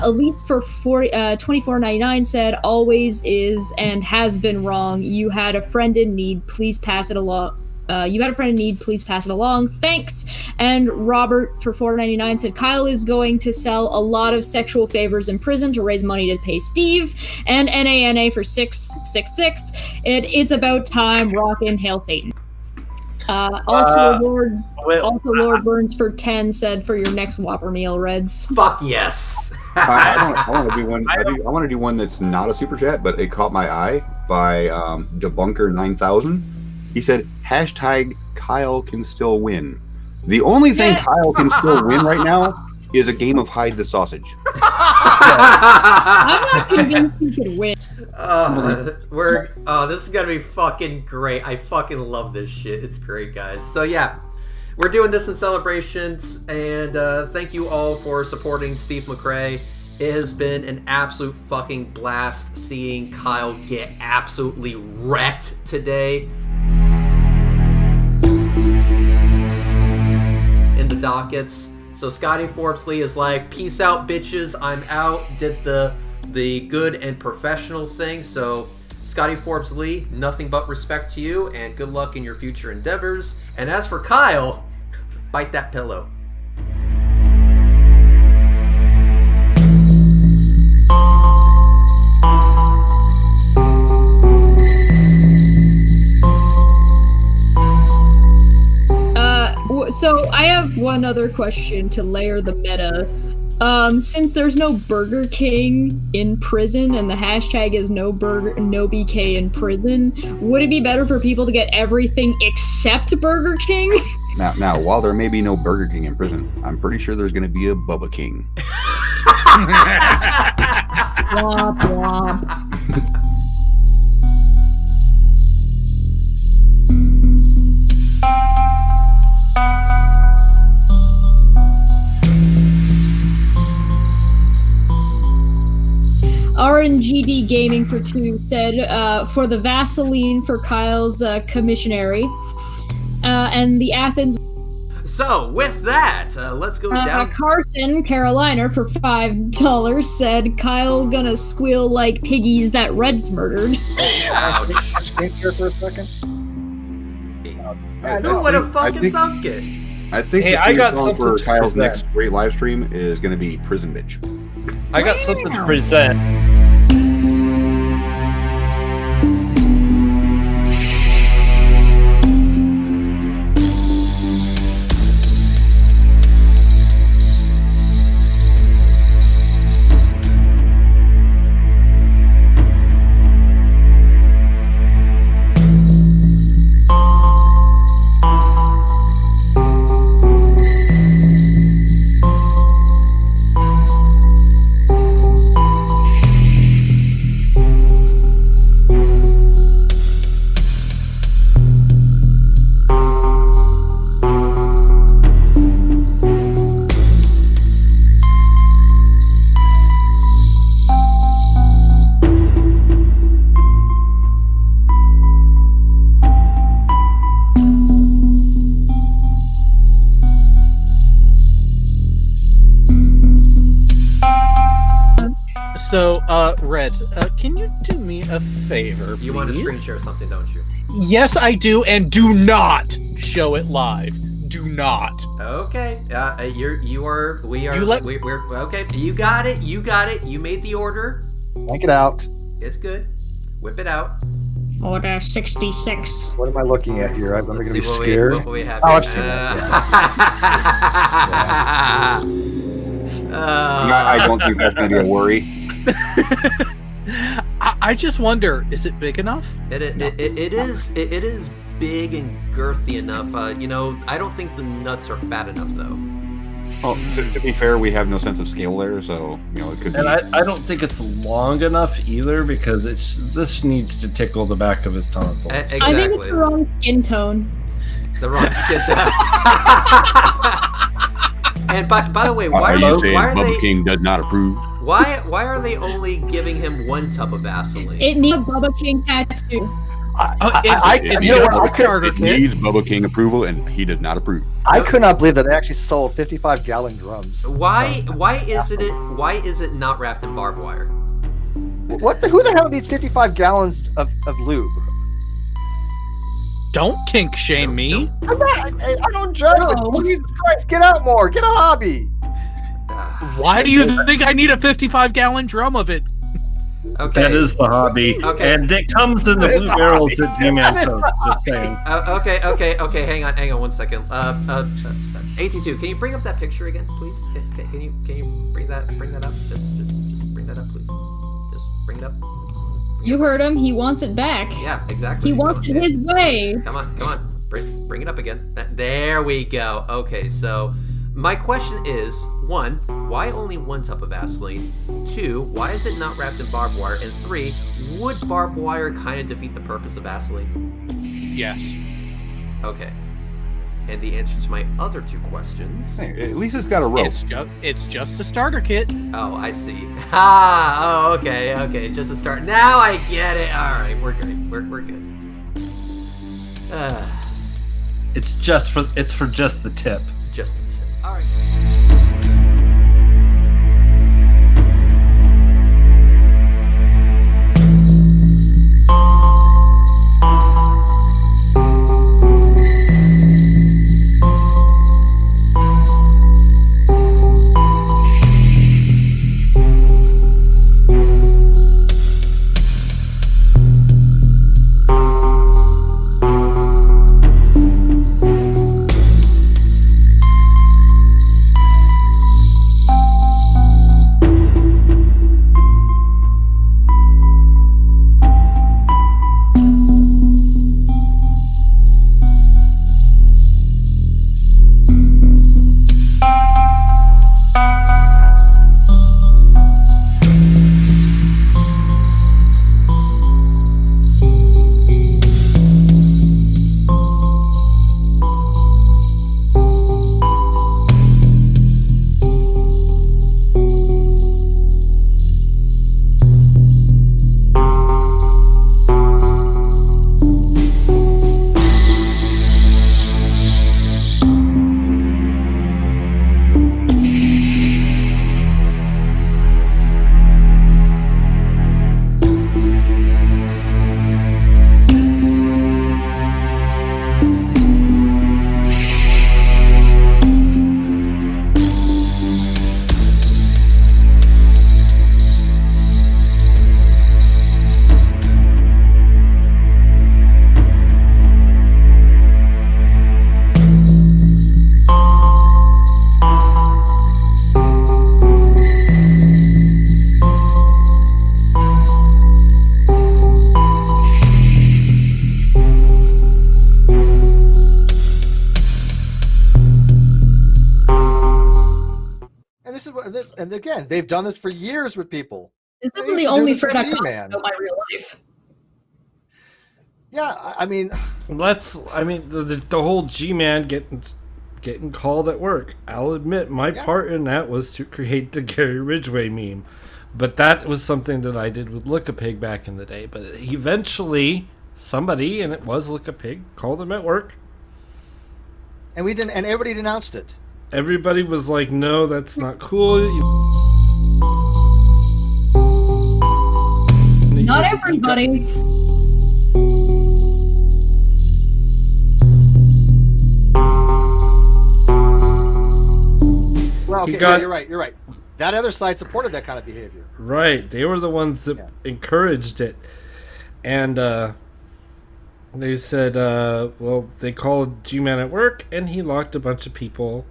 Elise for $24.99 said, always is and has been wrong. You had a friend in need. Please pass it along. You had a friend in need. Please pass it along. Thanks. And Robert for $4.99 said, Kyle is going to sell a lot of sexual favors in prison to raise money to pay Steve. And NANA for $6.66. It's about time. Rockin' Hail Satan. Lord Burns for 10 said, for your next Whopper meal, Reds. Fuck yes. I want to do one. I want to do one that's not a super chat, but it caught my eye by Debunker 9000. He said, hashtag Kyle can still win. The only thing Kyle can still win right now is a game of hide the sausage. I'm not convinced he can win. This is gonna be fucking great. I fucking love this shit. It's great, guys. So yeah, we're doing this in celebrations, and thank you all for supporting Steve McRae. It has been an absolute fucking blast seeing Kyle get absolutely wrecked today. In the dockets. So Scotty Forbes Lee is like, peace out, bitches, I'm out. Did the good and professional thing. So Scotty Forbes Lee, nothing but respect to you, and good luck in your future endeavors. And as for Kyle, bite that pillow. So I have one other question to layer the meta. Since there's no Burger King in prison and the hashtag is no BK in prison, would it be better for people to get everything except Burger King? Now, while there may be no Burger King in prison, I'm pretty sure there's going to be a Bubba King. Womp womp. RNGD Gaming for 2 said, for the Vaseline for Kyle's commissionary, and the Athens. So, with that, let's go down. Carson, Carolina, for $5 said, Kyle gonna squeal like piggies that Red's murdered. Ouch. Screen share for a second. Who would have fucking thunk it? I think Hey, I got song something for to Kyle's present. next great live stream is going to be Prison Bitch. I got something to present. So, Red, can you do me a favor, You want to please? screen share something, don't you? Yes, I do, and do not show it live. Do not. Okay. We're okay. You got it. You made the order. Yank it out. It's good. Whip it out. Order 66. What am I looking at here? I'm going to be Let's see scared. what we have Oh, here. I've seen that, I don't think that's going to be a worry. I just wonder, is it big enough? It is big and girthy enough. I don't think the nuts are fat enough though. Well, to be fair, we have no sense of scale there, so it could be. And I don't think it's long enough either because this needs to tickle the back of his tonsil. Exactly. I think it's the wrong skin tone. The wrong skin tone. And by the way, Are why you saying are Bubba they King does not approve? why are they only giving him one tub of Vaseline? It needs a Bubba King tattoo. It needs It Bubba King approval, and he does not approve. I could not believe that they actually sold 55-gallon drums. Why is it not wrapped in barbed wire? Who the hell needs 55 gallons of lube? Don't kink shame me. I don't judge. No. But Jesus Christ, get out more. Get a hobby. Why do you think I need a 55-gallon drum of it? Okay. That is the hobby. Okay. And it comes in the That is blue the barrels hobby. at G-Man That is Toast. the Just saying. Okay. Hang on 1 second. 82. Can you bring up that picture again, please? Can you bring that up? Just bring that up, please. Just bring it up. You heard him. He wants it back. Yeah, exactly. He wants it his way. Come on. Bring it up again. There we go. Okay, so my question is, 1, why only one tub of Vaseline? 2, why is it not wrapped in barbed wire? And 3, would barbed wire kind of defeat the purpose of Vaseline? Yes. Okay. And the answer to my other 2 questions. Hey, at least it's got a rope. It's just a starter kit. Oh, I see. Okay. Just to start. Now I get it. All right, we're good. We're good. It's for just the tip. Just the tip. All right. and again, they've done this for years with people. This They isn't used the to do only this with thread I got G-Man. about my real life. Yeah, I mean, the whole G-Man getting called at work. I'll admit my part in that was to create the Gary Ridgway meme. But that was something that I did with Look a Pig back in the day. But eventually, somebody, and it was Look a Pig, called him at work. and everybody denounced it. Everybody was like, no, that's not cool. Not everybody. Well, okay, you're right. That other side supported that kind of behavior. Right. They were the ones that encouraged it. And they said, they called G-Man at work, and he locked a bunch of people,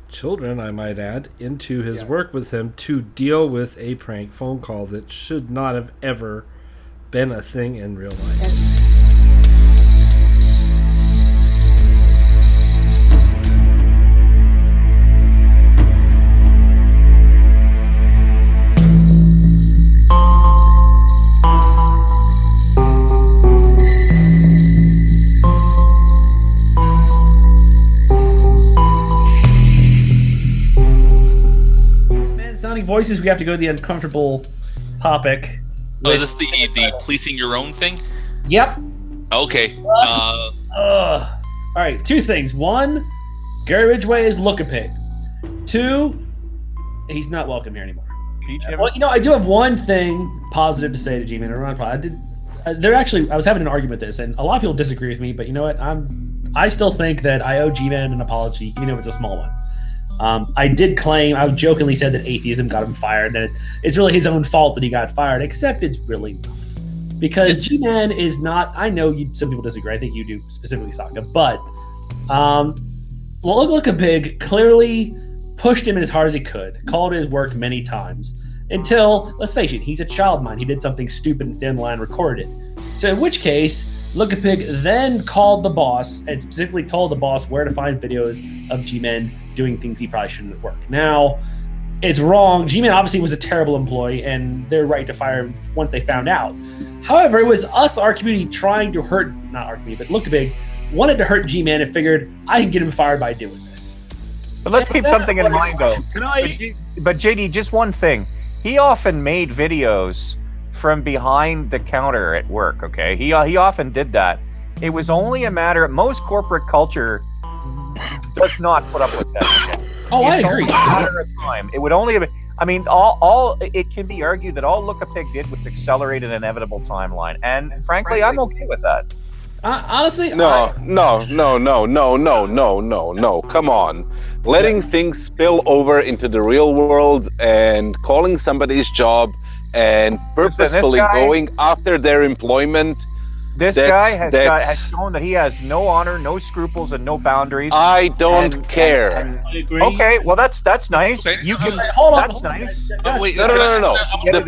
children, I might add, into his work with him to deal with a prank phone call that should not have ever been a thing in real life. Sounding voices, we have to go to the uncomfortable topic. Oh, is this the policing your own thing? Yep. Okay. All right, two things. One, Gary Ridgway is Look-a-Pig. Two, he's not welcome here anymore. Well, I do have one thing positive to say to G-Man. I was having an argument with this, and a lot of people disagree with me, but you know what? I still think that I owe G-Man an apology, even if it's a small one. I jokingly said that atheism got him fired, that it's really his own fault that he got fired, except it's really not. Because G-Man is not, I know some people disagree, I think you do, specifically Sokka, but Look-a-Pig clearly pushed him as hard as he could, called his work many times, until, let's face it, he's a child mind. He did something stupid and stand in line and recorded it. So in which case, Look-a-Pig then called the boss and specifically told the boss where to find videos of G-Man doing things he probably shouldn't at work. Now, it's wrong. G-Man obviously was a terrible employee, and they're right to fire him once they found out. However, it was us, our community, trying to hurt, not our community, but Look-a-Pig wanted to hurt G-Man and figured I can get him fired by doing this. But let's keep something in mind, though. But JD, just one thing. He often made videos from behind the counter at work, okay? He often did that. It was only a matter of, most corporate culture does not put up with that. Okay? Oh, I agree. It's only a matter of time. It would only have been, I mean, all it can be argued that all Look-a-Pig did was accelerate an inevitable timeline. And frankly, I'm okay with that. Honestly, no. Come on. Letting things spill over into the real world and calling somebody's job and purposefully going after their employment. This guy has shown that he has no honor, no scruples, and no boundaries. I don't care. I agree. Okay, well that's nice. Okay. You can. Hold on. That's nice. Oh, wait, No. The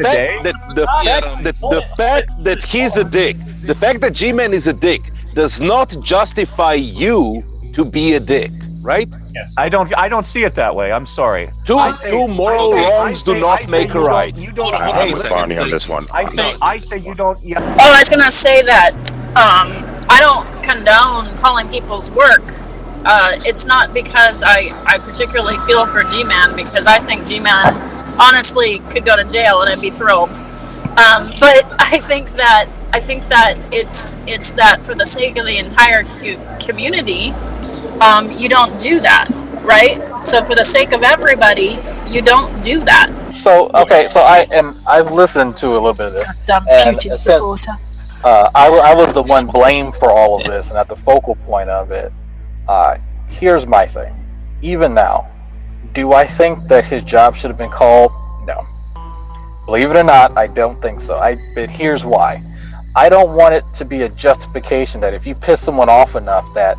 fact that he's a dick, the fact that G-Man is a dick, does not justify you to be a dick, right? Yes. I don't see it that way. I'm sorry. Two moral wrongs do not make a right. You don't. I'm with Barney on this one. I say you don't. Yeah. Oh, I was gonna say that I don't condone calling people's work. It's not because I particularly feel for G-Man, because I think G-Man honestly could go to jail and I'd be thrilled. But I think that it's that for the sake of the entire community, you don't do that, right? So for the sake of everybody, you don't do that. So I've listened to a little bit of this, and since I was the one blamed for all of this and at the focal point of it, here's my thing. Even now, do I think that his job should have been called? No. Believe it or not, I don't think so. But here's why. I don't want it to be a justification that if you piss someone off enough, that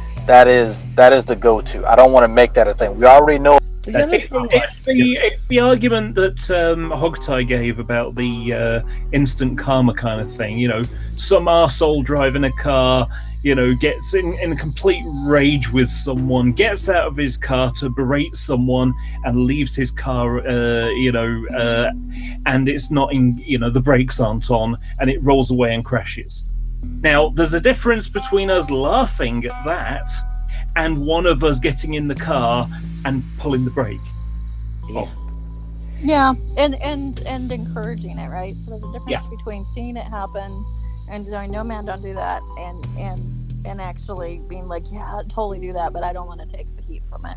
is the go-to. I don't want to make that a thing. We already know. It's the argument that Hogtie gave about the instant karma kind of thing. You know, some arsehole driving a car gets in a complete rage with someone, gets out of his car to berate someone, and leaves his car, and it's not in, the brakes aren't on, and it rolls away and crashes. Now, there's a difference between us laughing at that and one of us getting in the car and pulling the brake off. Yeah, and encouraging it, right? So there's a difference between seeing it happen and going, no man, don't do that, and actually being like, yeah, I'd totally do that, but I don't want to take the heat from it.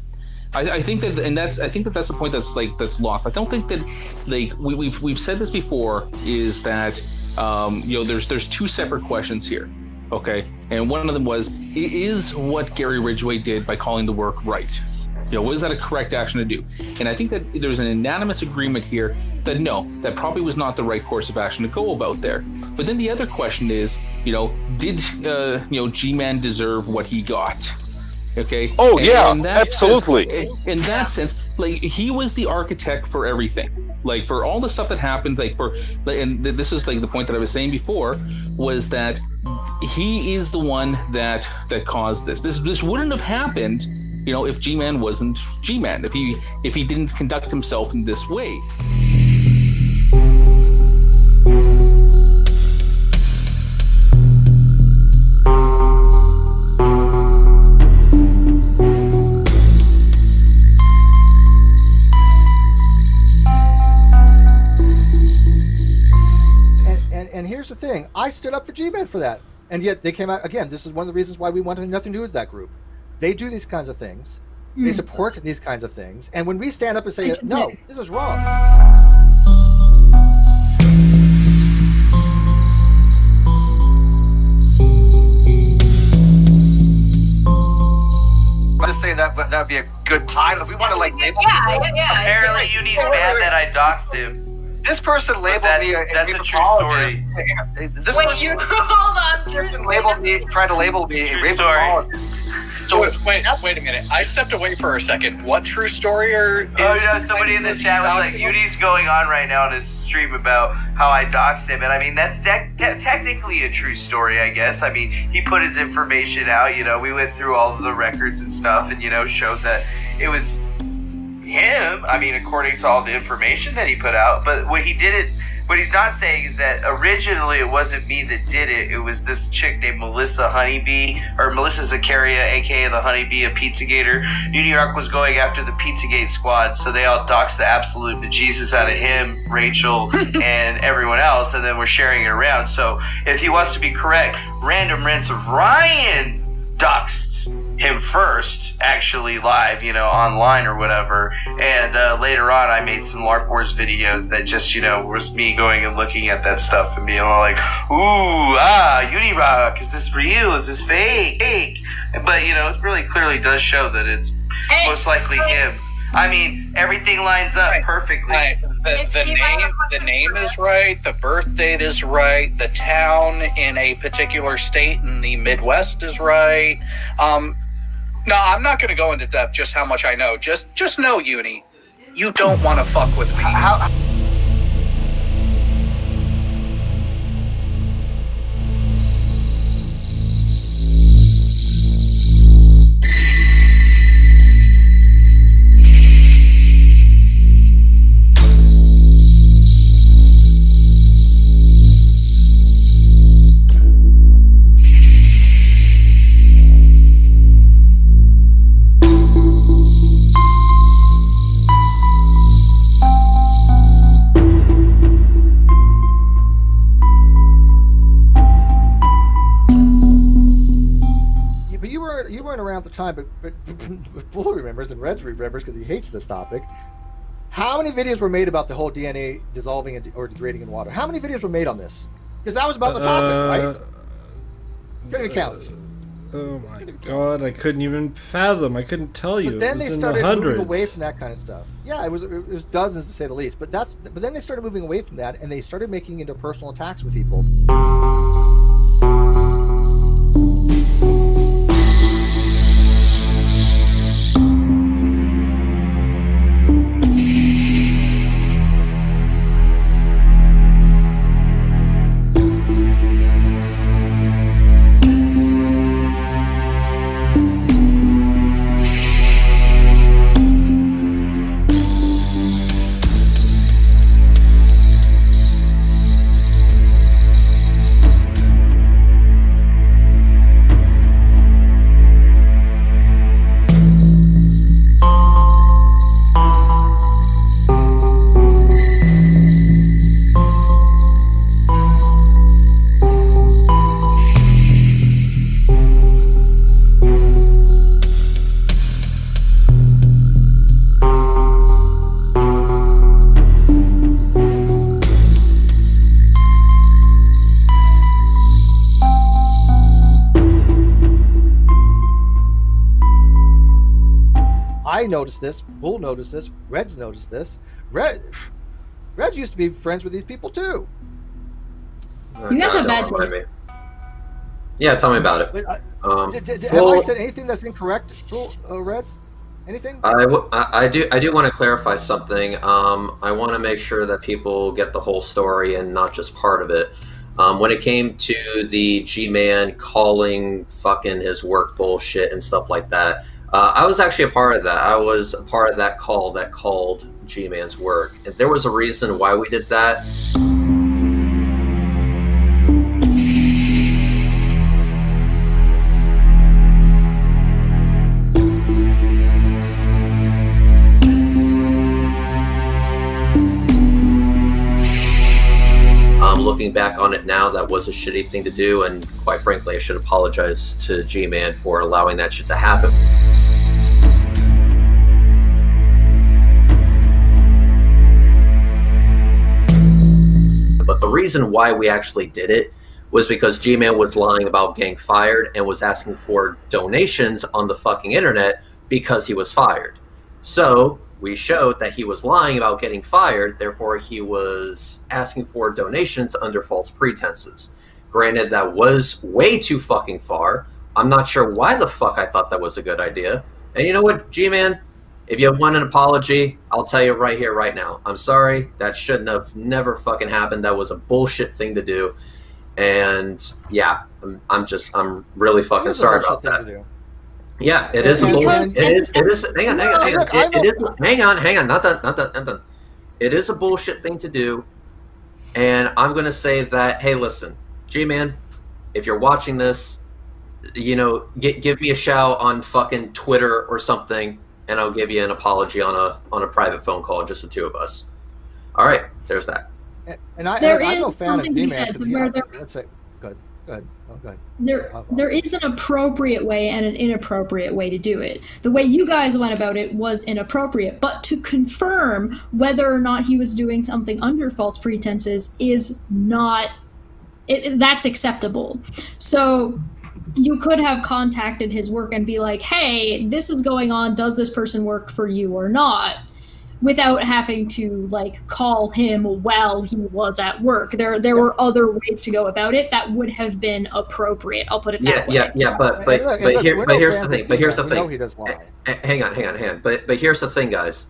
I think that's the point that's lost. I don't think that we've said this before, is that there's two separate questions here, okay? And one of them was, is what Gary Ridgway did by calling the work right? Was that a correct action to do? And I think that there's an unanimous agreement here that no, that probably was not the right course of action to go about there. But then the other question is, did G-Man deserve what he got? Okay. Oh, absolutely. In that sense, like, he was the architect for everything. Like, for all the stuff that happened, and this is like the point that I was saying before, was that he is the one that caused this. This wouldn't have happened, if G-Man wasn't G-Man, if he didn't conduct himself in this way. And here's the thing, I stood up for G-Man for that, and yet they came out again. This is one of the reasons why we wanted nothing to do with that group. They do these kinds of things. They support these kinds of things. And when we stand up and say, no, this is wrong. I'm just saying that would be a good title. If we want to label people. Apparently Uni's mad that I doxed him. This person labeled me a that's a true story. Hold on. Tried to label me a rape apologist. So wait a minute. I stepped away for a second. What true story somebody in the chat was like, Uni's going on right now on his stream about how I doxed him, and I mean that's technically a true story, I guess. I mean, he put his information out. We went through all of the records and stuff, and showed that it was him. I mean, according to all the information that he put out. But what he's not saying is that originally it wasn't me that did it. It was this chick named Melissa Zakaria, aka the Honeybee, a Pizzagator. New York was going after the Pizzagate squad, so they all doxed the absolute bejesus out of him, Rachel, and everyone else, and then we're sharing it around. So if he wants to be correct, Random Rents of Ryan doxed him first, actually live, online or whatever, and later on I made some LARP Wars videos that just, was me going and looking at that stuff and being all like, ooh, Unirock, is this real, is this fake? But, it really clearly does show that it's most likely him. I mean, everything lines up perfectly. Right. The name is right, the birth date is right, the town in a particular state in the Midwest is right. No, I'm not going to go into depth just how much I know. Just know, Uni, you don't want to fuck with me. Around the time, but Bull remembers and Reg remembers because he hates this topic. How many videos were made about the whole DNA dissolving or degrading in water? How many videos were made on this? Because that was about the topic, right? Couldn't even count. Oh my god, I couldn't even fathom. I couldn't tell you. But then it was they started moving away from that kind of stuff. Yeah, it was dozens to say the least. But then they started moving away from that, and they started making into personal attacks with people. I noticed this. Bull noticed this. Red's noticed this. Red's used to be friends with these people too. You guys have bad taste. Yeah, tell me about it. Have I said anything that's incorrect, Reds? Anything? I do want to clarify something. I want to make sure that people get the whole story and not just part of it. When it came to the G-Man calling fucking his work bullshit and stuff like that, I was actually a part of that. I was a part of that call that called G-Man's work. And there was a reason why we did that. Looking back on it now, that was a shitty thing to do, and quite frankly, I should apologize to G-Man for allowing that shit to happen. But the reason why we actually did it was because G-Man was lying about getting fired and was asking for donations on the fucking internet because he was fired. So we showed that he was lying about getting fired, therefore he was asking for donations under false pretenses. Granted, that was way too fucking far. I'm not sure why the fuck I thought that was a good idea. And you know what, G-Man? If you want an apology, I'll tell you right here, right now. I'm sorry. That shouldn't have never fucking happened. That was a bullshit thing to do. And yeah, I'm really fucking sorry about that. Yeah, it is a bullshit. It is. Hang on. Hang on. Not done. It is a bullshit thing to do, and I'm gonna say that. Hey, listen, G-Man, if you're watching this, give me a shout on fucking Twitter or something, and I'll give you an apology on a private phone call, just the two of us. All right, there's that. And I'm no fan of G-Man. That's it. Good. Oh, good. There is an appropriate way and an inappropriate way to do it. The way you guys went about it was inappropriate, but to confirm whether or not he was doing something under false pretenses is not. That's acceptable. So you could have contacted his work and be like, "Hey, this is going on. Does this person work for you or not?" Without having to call him while he was at work. There were other ways to go about it that would have been appropriate. I'll put it that way. Yeah. But here's the thing. Hang on. But here's the thing, guys.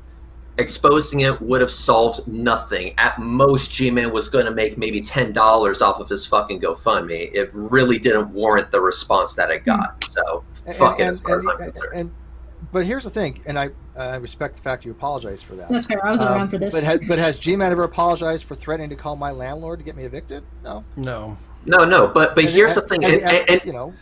Exposing it would have solved nothing. At most, G-Man was going to make maybe $10 off of his fucking GoFundMe. It really didn't warrant the response that it got. So fuck it, as far as I'm concerned. But here's the thing, and I respect the fact you apologize for that. That's fair. I was around for this. But has G-Man ever apologized for threatening to call my landlord to get me evicted? No. But here's the thing. No.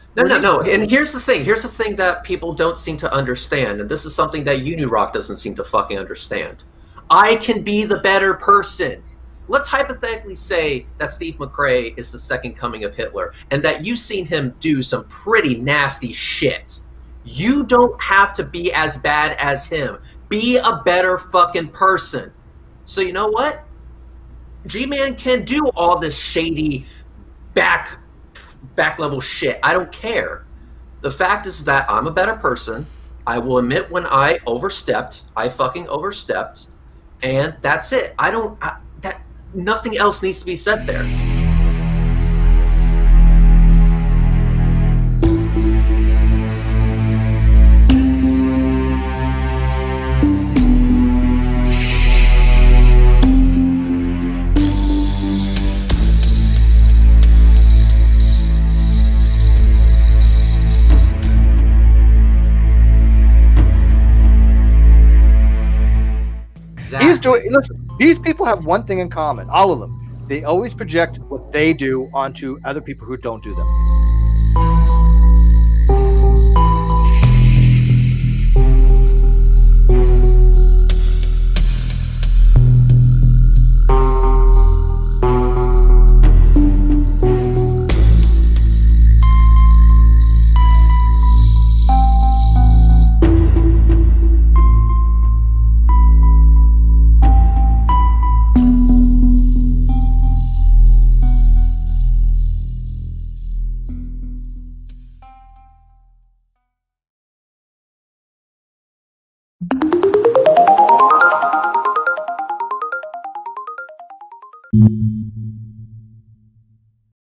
And here's the thing. Here's the thing that people don't seem to understand, and this is something that Unirock doesn't seem to fucking understand. I can be the better person. Let's hypothetically say that Steve McRae is the second coming of Hitler, and that you've seen him do some pretty nasty shit. You don't have to be as bad as him. Be a better fucking person. So you know what? G-Man can do all this shady back level shit. I don't care. The fact is that I'm a better person. I will admit when I overstepped. I fucking overstepped. And that's it. Nothing else needs to be said there. Listen, these people have one thing in common, all of them. They always project what they do onto other people who don't do them.